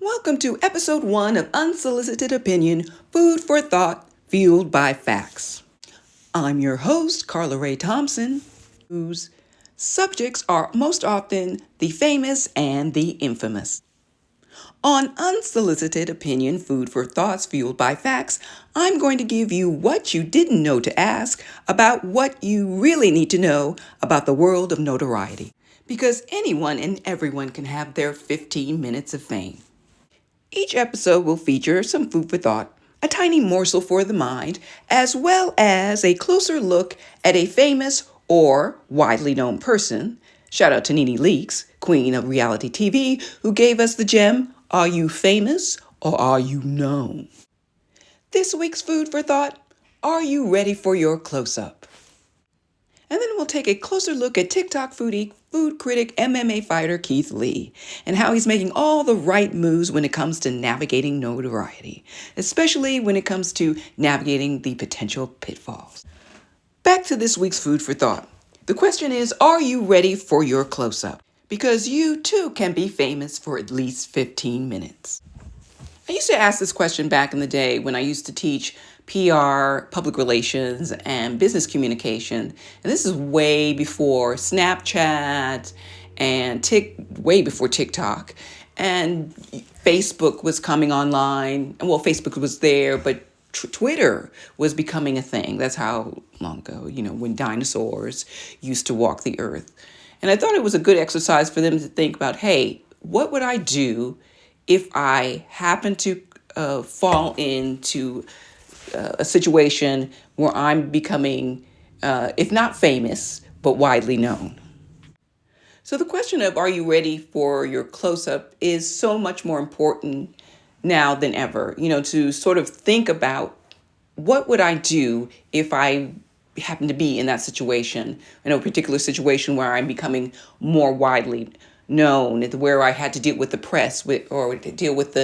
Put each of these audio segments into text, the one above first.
Welcome to episode 1 of Unsolicited Opinion, Food for Thought, Fueled by Facts. I'm your host, Carla Ray Thompson, whose subjects are most often the famous and the infamous. On Unsolicited Opinion, Food for Thoughts, Fueled by Facts, I'm going to give you what you didn't know to ask about what you really need to know about the world of notoriety. Because anyone and everyone can have their 15 minutes of fame. Each episode will feature some food for thought, a tiny morsel for the mind, as well as a closer look at a famous or widely known person. Shout out to Nene Leakes, queen of reality TV, who gave us the gem, Are you famous or are you known? This week's food for thought, are you ready for your close-up? And then we'll take a closer look at TikTok foodie, food critic, MMA fighter Keith Lee, and how he's making all the right moves when it comes to navigating notoriety, especially when it comes to navigating the potential pitfalls. Back to this week's food for thought. The question is, are you ready for your close-up? Because you too can be famous for at least 15 minutes. I used to ask this question back in the day when I used to teach PR, public relations, and business communication. And this is way before Snapchat and way before TikTok. And Facebook was coming online. Well, Facebook was there, but Twitter was becoming a thing. That's how long ago, when dinosaurs used to walk the earth. And I thought it was a good exercise for them to think about, hey, what would I do if I happen to fall into a situation where I'm becoming, if not famous, but widely known? So the question of are you ready for your close-up is so much more important now than ever, to sort of think about what would I do if I happen to be in that situation, in a particular situation where I'm becoming more widely known, where I had to deal with the press or deal with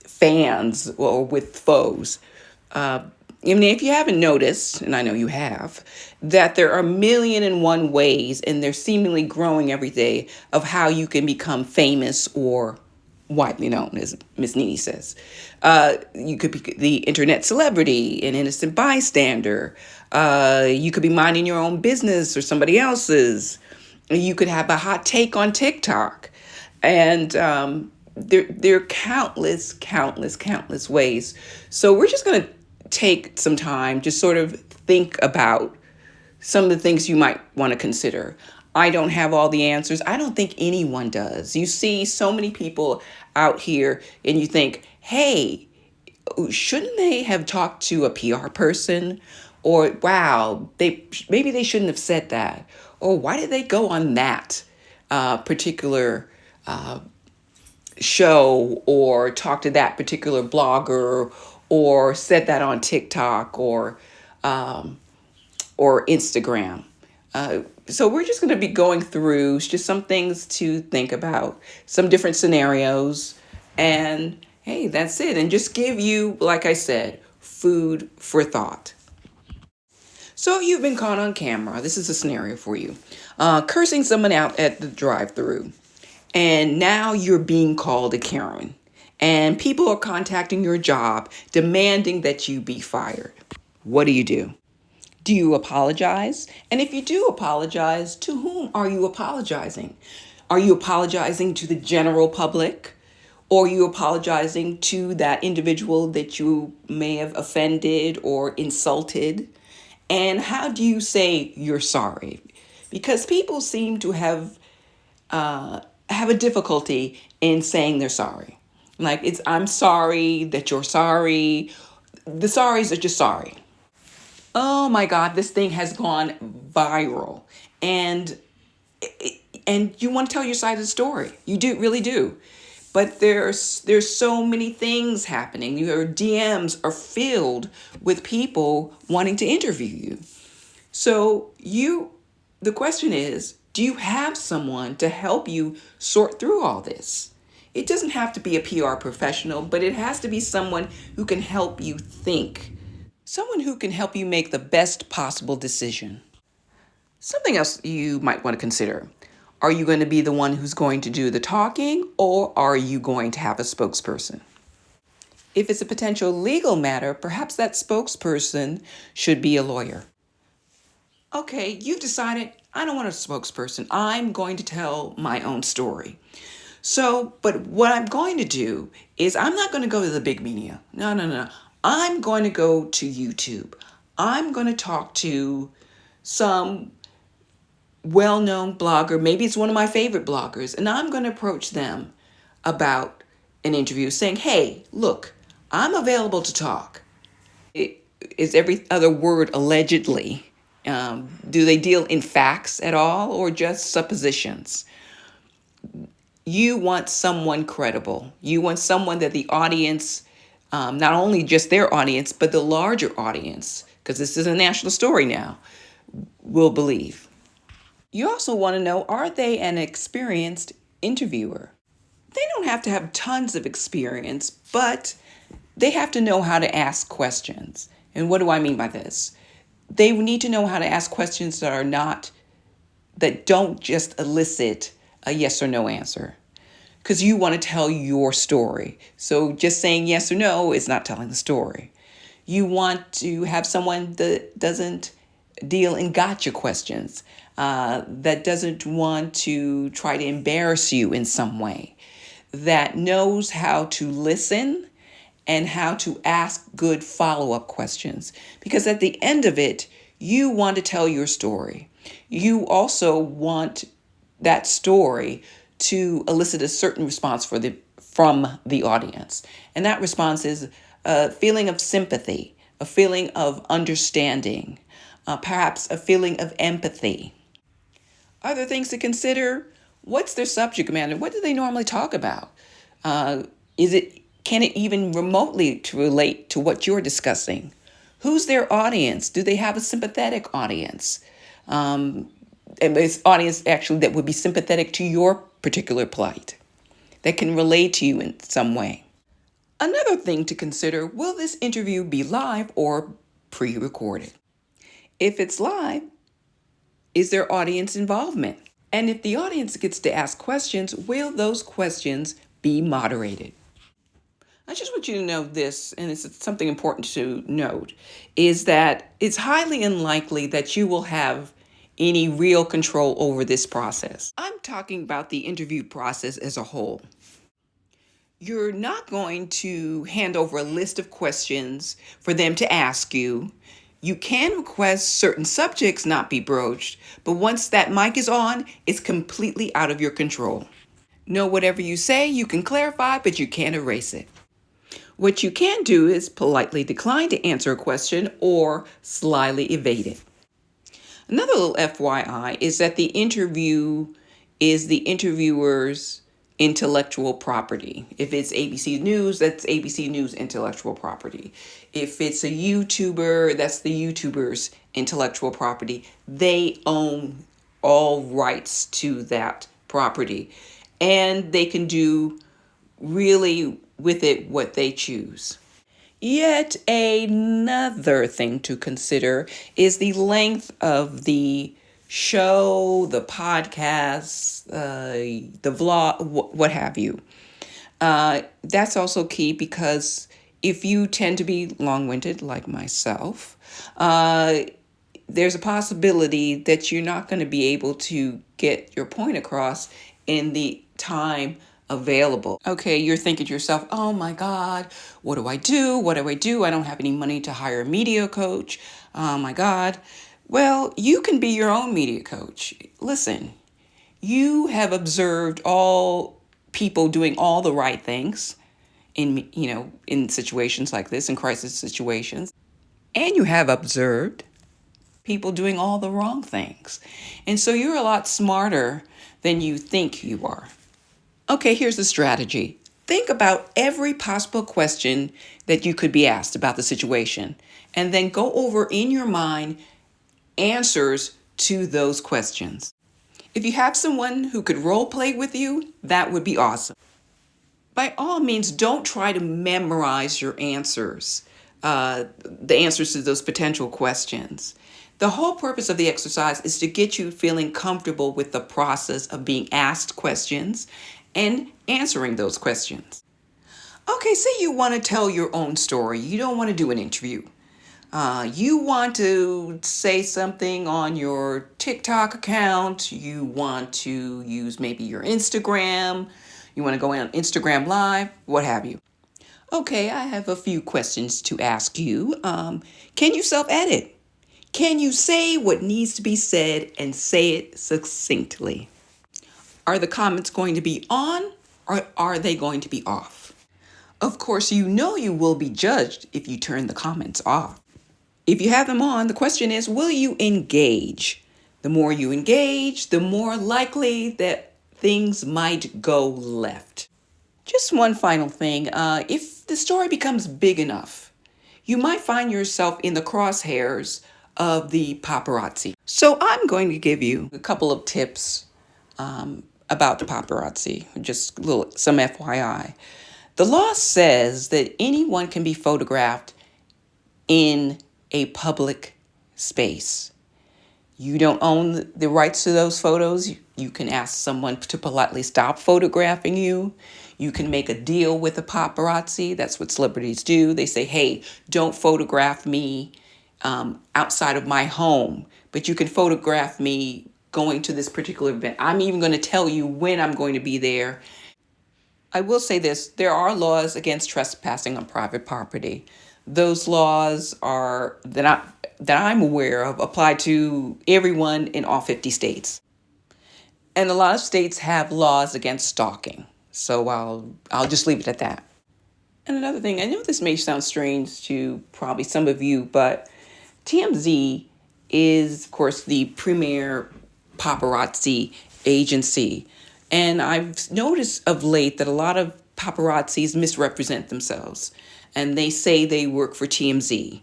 fans or with foes. If you haven't noticed, and I know you have, that there are 1,000,001 ways, and they're seemingly growing every day, of how you can become famous or widely known, as Miss Nene says. You could be the internet celebrity, an innocent bystander. You could be minding your own business or somebody else's. You could have a hot take on TikTok. And there are countless ways. So we're just going to take some time to sort of think about some of the things you might want to consider. I don't have all the answers. I don't think anyone does. You see so many people out here and you think, hey, shouldn't they have talked to a PR person? Or, wow, maybe they shouldn't have said that. Or why did they go on that particular show or talk to that particular blogger or said that on TikTok or Instagram? So we're just going to be going through just some things to think about, some different scenarios, and hey, that's it. And just give you, like I said, food for thought. So you've been caught on camera. This is a scenario for you. Cursing someone out at the drive-thru. And now you're being called a Karen. And people are contacting your job, demanding that you be fired. What do you do? Do you apologize? And if you do apologize, to whom are you apologizing? Are you apologizing to the general public? Or are you apologizing to that individual that you may have offended or insulted? And how do you say you're sorry? Because people seem to have a difficulty in saying they're sorry. Like, I'm sorry that you're sorry. The sorries are just sorry. Oh my God, this thing has gone viral. And you want to tell your side of the story. You really do. But there's so many things happening. Your DMs are filled with people wanting to interview you. So the question is, do you have someone to help you sort through all this? It doesn't have to be a PR professional, but it has to be someone who can help you think. Someone who can help you make the best possible decision. Something else you might want to consider. Are you going to be the one who's going to do the talking, or are you going to have a spokesperson? If it's a potential legal matter, perhaps that spokesperson should be a lawyer. Okay, you've decided, I don't want a spokesperson. I'm going to tell my own story. So, but what I'm going to do is I'm not going to go to the big media. No. I'm going to go to YouTube. I'm going to talk to some well-known blogger. Maybe it's one of my favorite bloggers. And I'm going to approach them about an interview saying, hey, look, I'm available to talk. Is every other word allegedly? Do they deal in facts at all or just suppositions? You want someone credible. You want someone that the audience, not only just their audience, but the larger audience, because this is a national story now, will believe. You also want to know, are they an experienced interviewer? They don't have to have tons of experience, but they have to know how to ask questions. And what do I mean by this? They need to know how to ask questions that don't just elicit a yes or no answer. Because you want to tell your story. So just saying yes or no is not telling the story. You want to have someone that doesn't deal in gotcha questions, that doesn't want to try to embarrass you in some way, that knows how to listen and how to ask good follow-up questions. Because at the end of it, you want to tell your story. You also want that story to elicit a certain response from the audience. And that response is a feeling of sympathy, a feeling of understanding, perhaps a feeling of empathy. Other things to consider: what's their subject matter? What do they normally talk about? Can it even remotely to relate to what you're discussing? Who's their audience? Do they have a sympathetic audience? And it's audience actually that would be sympathetic to your particular plight, that can relate to you in some way. Another thing to consider: will this interview be live or pre-recorded? If it's live, is there audience involvement? And if the audience gets to ask questions, will those questions be moderated? I just want you to know this, and it's something important to note, is that it's highly unlikely that you will have any real control over this process. I'm talking about the interview process as a whole. You're not going to hand over a list of questions for them to ask you. You can request certain subjects not be broached, but once that mic is on, it's completely out of your control. No, whatever you say, you can clarify, but you can't erase it. What you can do is politely decline to answer a question or slyly evade it. Another little FYI is that the interview is the interviewer's intellectual property. If it's ABC News, that's ABC News intellectual property. If it's a YouTuber, that's the YouTuber's intellectual property. They own all rights to that property, and they can do really with it what they choose. Yet another thing to consider is the length of the show, the podcast, the vlog, what have you. That's also key, because if you tend to be long-winded like myself, there's a possibility that you're not going to be able to get your point across in the time available. Okay, you're thinking to yourself, oh my God, what do I do? What do I do? I don't have any money to hire a media coach. Oh my God. Well, you can be your own media coach. Listen, you have observed all people doing all the right things in situations like this, in crisis situations. And you have observed people doing all the wrong things. And so you're a lot smarter than you think you are. Okay, here's the strategy. Think about every possible question that you could be asked about the situation, and then go over in your mind answers to those questions. If you have someone who could role play with you, that would be awesome. By all means, don't try to memorize your answers, the answers to those potential questions. The whole purpose of the exercise is to get you feeling comfortable with the process of being asked questions and answering those questions. Okay, say you want to tell your own story. You don't want to do an interview. You want to say something on your TikTok account. You want to use maybe your Instagram. You want to go on Instagram Live, what have you. Okay, I have a few questions to ask you. Can you self-edit? Can you say what needs to be said and say it succinctly? Are the comments going to be on or are they going to be off? Of course, you know you will be judged if you turn the comments off. If you have them on, the question is, will you engage? The more you engage, the more likely that things might go left. Just one final thing. If the story becomes big enough, you might find yourself in the crosshairs of the paparazzi. So I'm going to give you a couple of tips about the paparazzi, just some FYI. The law says that anyone can be photographed in a public space. You don't own the rights to those photos. You can ask someone to politely stop photographing you. You can make a deal with the paparazzi. That's what celebrities do. They say, hey, don't photograph me outside of my home, but you can photograph me going to this particular event. I'm even going to tell you when I'm going to be there. I will say this, there are laws against trespassing on private property. Those laws are that I'm aware of apply to everyone in all 50 states. And a lot of states have laws against stalking. So I'll just leave it at that. And another thing, I know this may sound strange to probably some of you, but TMZ is, of course, the premier paparazzi agency. And I've noticed of late that a lot of paparazzis misrepresent themselves. And they say they work for TMZ.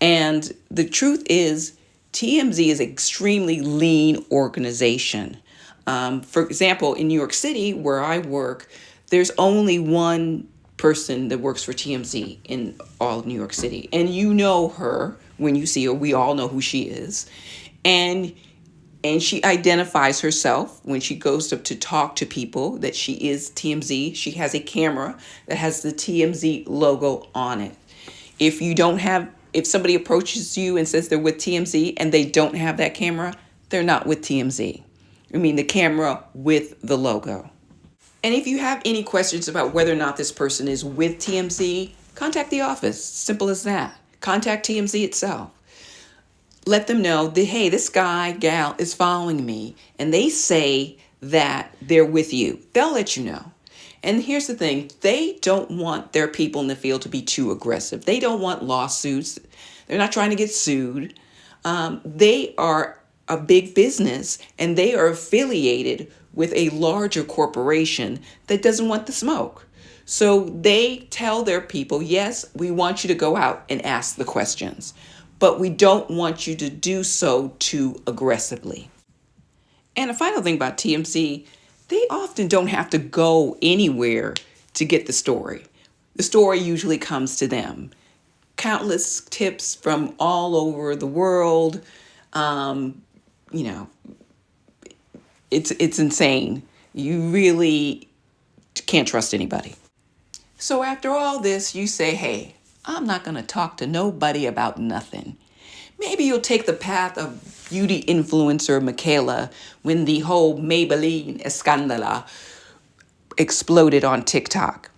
And the truth is, TMZ is an extremely lean organization. For example, in New York City, where I work, there's only one person that works for TMZ in all of New York City. And you know her when you see her. We all know who she is. And she identifies herself when she goes up to talk to people that she is TMZ. She has a camera that has the TMZ logo on it. If somebody approaches you and says they're with TMZ and they don't have that camera, they're not with TMZ. I mean, the camera with the logo. And if you have any questions about whether or not this person is with TMZ, contact the office. Simple as that. Contact TMZ itself. Let them know that, hey, this guy, gal is following me, and they say that they're with you. They'll let you know. And here's the thing. They don't want their people in the field to be too aggressive. They don't want lawsuits. They're not trying to get sued. They are a big business, and they are affiliated with a larger corporation that doesn't want the smoke. So they tell their people, yes, we want you to go out and ask the questions, but we don't want you to do so too aggressively. And a final thing about TMZ, they often don't have to go anywhere to get the story. The story usually comes to them. Countless tips from all over the world. It's insane. You really can't trust anybody. So after all this, you say, hey, I'm not going to talk to nobody about nothing. Maybe you'll take the path of beauty influencer Michaela when the whole Maybelline escandala exploded on TikTok.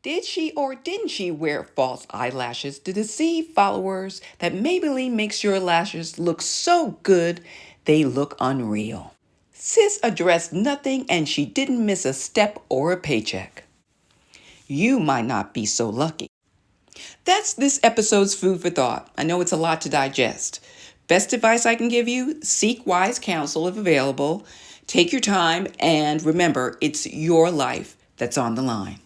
Did she or didn't she wear false eyelashes to deceive followers that Maybelline makes your lashes look so good they look unreal? Sis addressed nothing and she didn't miss a step or a paycheck. You might not be so lucky. That's this episode's food for thought. I know it's a lot to digest. Best advice I can give you, seek wise counsel if available. Take your time and remember, it's your life that's on the line.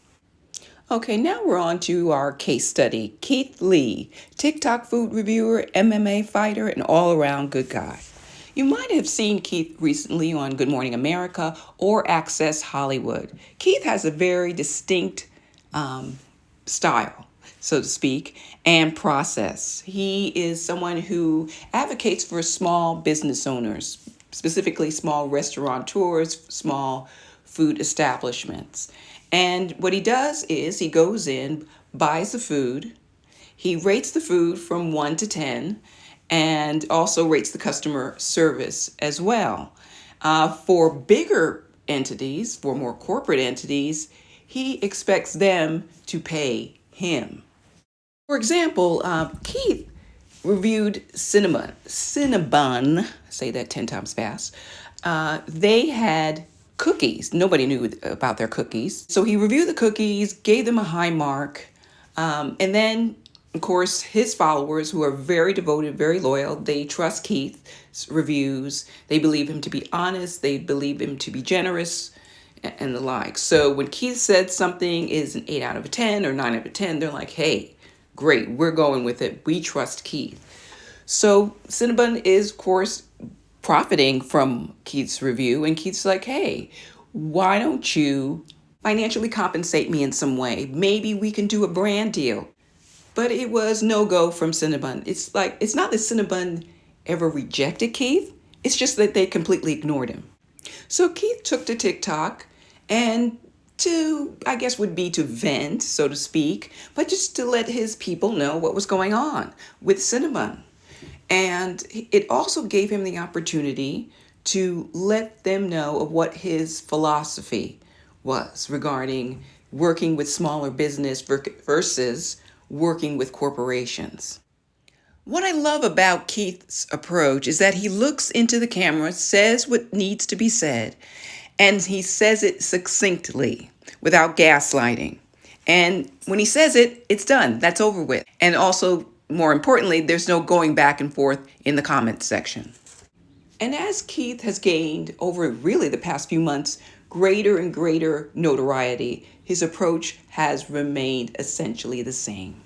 Okay, now we're on to our case study. Keith Lee, TikTok food reviewer, MMA fighter, and all-around good guy. You might have seen Keith recently on Good Morning America or Access Hollywood. Keith has a very distinct style. so to speak, and process. He is someone who advocates for small business owners, specifically small restaurateurs, small food establishments. And what he does is he goes in, buys the food, he rates the food from 1 to 10, and also rates the customer service as well. For bigger entities, for more corporate entities, he expects them to pay him. For example, Keith reviewed Cinnabon, say that 10 times fast. They had cookies. Nobody knew about their cookies. So he reviewed the cookies, gave them a high mark, and then, of course, his followers, who are very devoted, very loyal, they trust Keith's reviews. They believe him to be honest. They believe him to be generous and the like. So when Keith said something is an 8 out of a 10 or 9 out of 10, they're like, hey, great, we're going with it. We trust Keith. So Cinnabon is, of course, profiting from Keith's review. And Keith's like, hey, why don't you financially compensate me in some way? Maybe we can do a brand deal. But it was no go from Cinnabon. It's not that Cinnabon ever rejected Keith. It's just that they completely ignored him. So Keith took to TikTok and I guess would be to vent, so to speak, but just to let his people know what was going on with Cinnabon. And it also gave him the opportunity to let them know of what his philosophy was regarding working with smaller business versus working with corporations. What I love about Keith's approach is that he looks into the camera, says what needs to be said, and he says it succinctly without gaslighting. And when he says it, it's done. That's over with. And also, more importantly, there's no going back and forth in the comments section. And as Keith has gained over really the past few months greater and greater notoriety, his approach has remained essentially the same.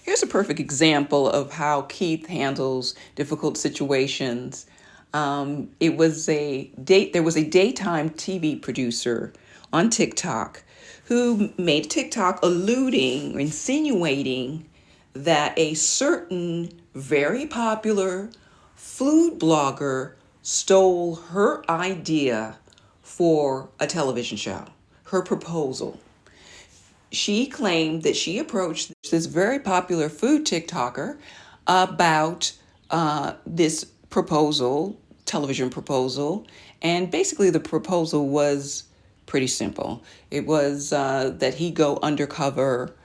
Here's a perfect example of how Keith handles difficult situations. There was a daytime TV producer on TikTok who made a TikTok alluding or insinuating that a certain very popular food blogger stole her idea for a television show, her proposal. She claimed that she approached this very popular food TikToker about this proposal, television proposal, and basically the proposal was pretty simple. It was that he go undercover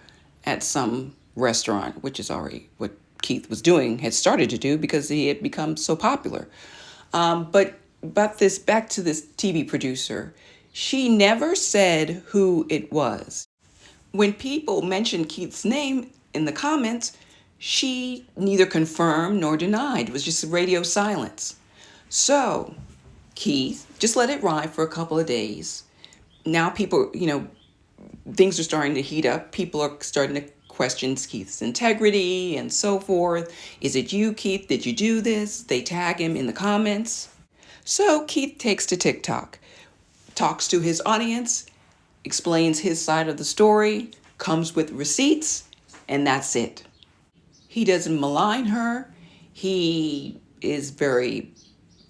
at some restaurant, which is already what Keith was doing, had started to do because he had become so popular. But back to this TV producer, she never said who it was. When people mentioned Keith's name in the comments, she neither confirmed nor denied. It was just radio silence. So Keith just let it ride for a couple of days. Now people, things are starting to heat up. People are starting to question Keith's integrity and so forth. Is it you, Keith? Did you do this? They tag him in the comments. So Keith takes to TikTok, talks to his audience, explains his side of the story, comes with receipts, and that's it. He doesn't malign her. He is very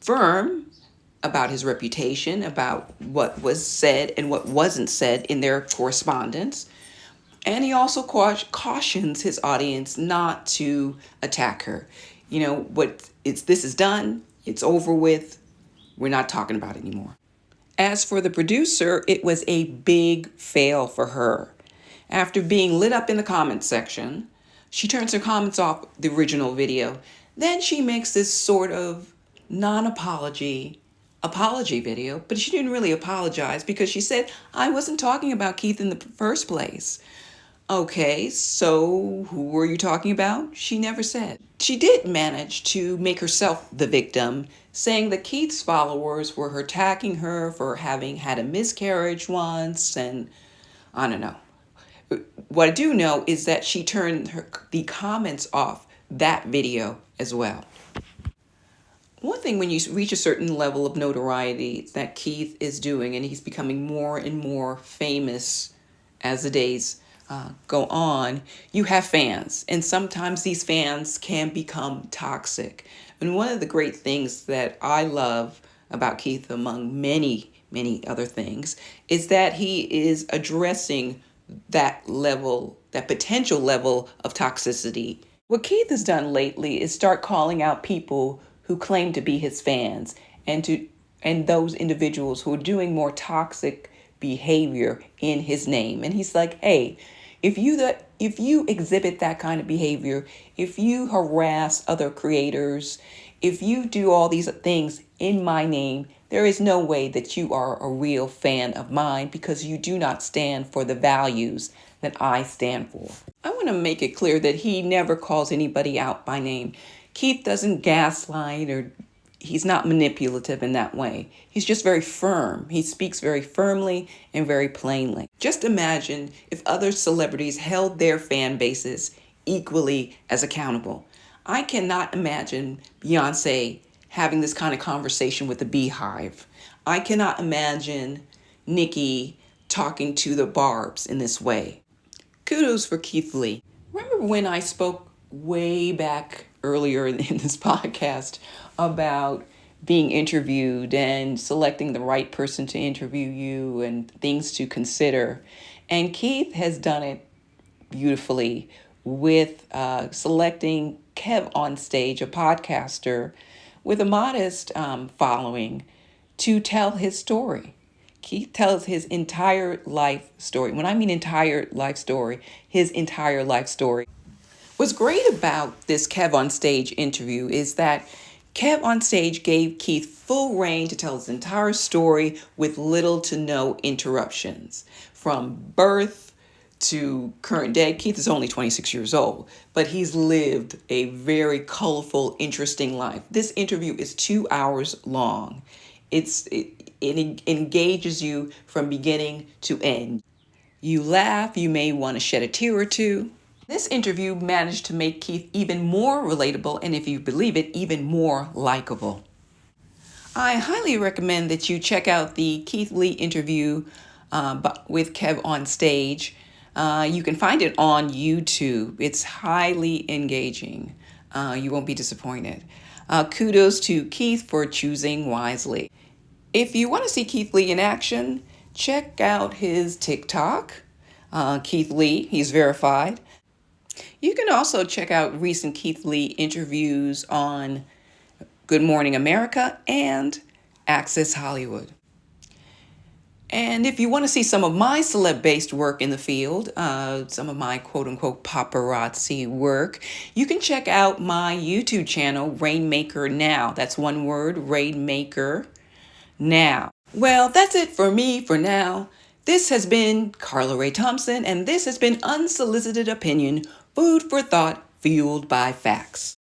firm about his reputation, about what was said and what wasn't said in their correspondence. And he also cautions his audience not to attack her. This is done. It's over with. We're not talking about it anymore. As for the producer, it was a big fail for her. After being lit up in the comments section, she turns her comments off the original video. Then she makes this sort of apology video, but she didn't really apologize because she said, I wasn't talking about Keith in the first place. Okay, so who were you talking about? She never said. She did manage to make herself the victim, saying that Keith's followers were attacking her for having had a miscarriage once, and I don't know. What I do know is that she turned the comments off that video as well. One thing when you reach a certain level of notoriety that Keith is doing, and he's becoming more and more famous as the days go on, you have fans, and sometimes these fans can become toxic. And one of the great things that I love about Keith, among many, many other things, is that he is addressing that level, that potential level of toxicity. What Keith has done lately is start calling out people who claim to be his fans and those individuals who are doing more toxic behavior in his name. And he's like, hey, if you exhibit that kind of behavior, if you harass other creators, if you do all these things in my name, there is no way that you are a real fan of mine because you do not stand for the values that I stand for. I want to make it clear that he never calls anybody out by name. Keith doesn't gaslight, or he's not manipulative in that way. He's just very firm. He speaks very firmly and very plainly. Just imagine if other celebrities held their fan bases equally as accountable. I cannot imagine Beyonce having this kind of conversation with the Beehive. I cannot imagine Nicki talking to the Barbs in this way. Kudos for Keith Lee. Remember when I spoke way back earlier in this podcast about being interviewed and selecting the right person to interview you and things to consider? And Keith has done it beautifully with selecting Kev on Stage, a podcaster with a modest following, to tell his story. Keith tells his entire life story. When I mean entire life story, his entire life story. What's great about this Kev on Stage interview is that Kev on Stage gave Keith full reign to tell his entire story with little to no interruptions. From birth to current day. Keith is only 26 years old, but he's lived a very colorful, interesting life. This interview is 2 hours long. It engages you from beginning to end. You laugh, you may want to shed a tear or two. This interview managed to make Keith even more relatable, and if you believe it, even more likable. I highly recommend that you check out the Keith Lee interview with Kev on Stage. You can find it on YouTube. It's highly engaging. You won't be disappointed. Kudos to Keith for choosing wisely. If you want to see Keith Lee in action, check out his TikTok, Keith Lee. He's verified. You can also check out recent Keith Lee interviews on Good Morning America and Access Hollywood. And if you want to see some of my celeb-based work in the field, some of my quote-unquote paparazzi work, you can check out my YouTube channel, Rainmaker Now. That's one word, Rainmaker Now. Well, that's it for me for now. This has been Carla Ray Thompson, and this has been Unsolicited Opinion, food for thought, fueled by facts.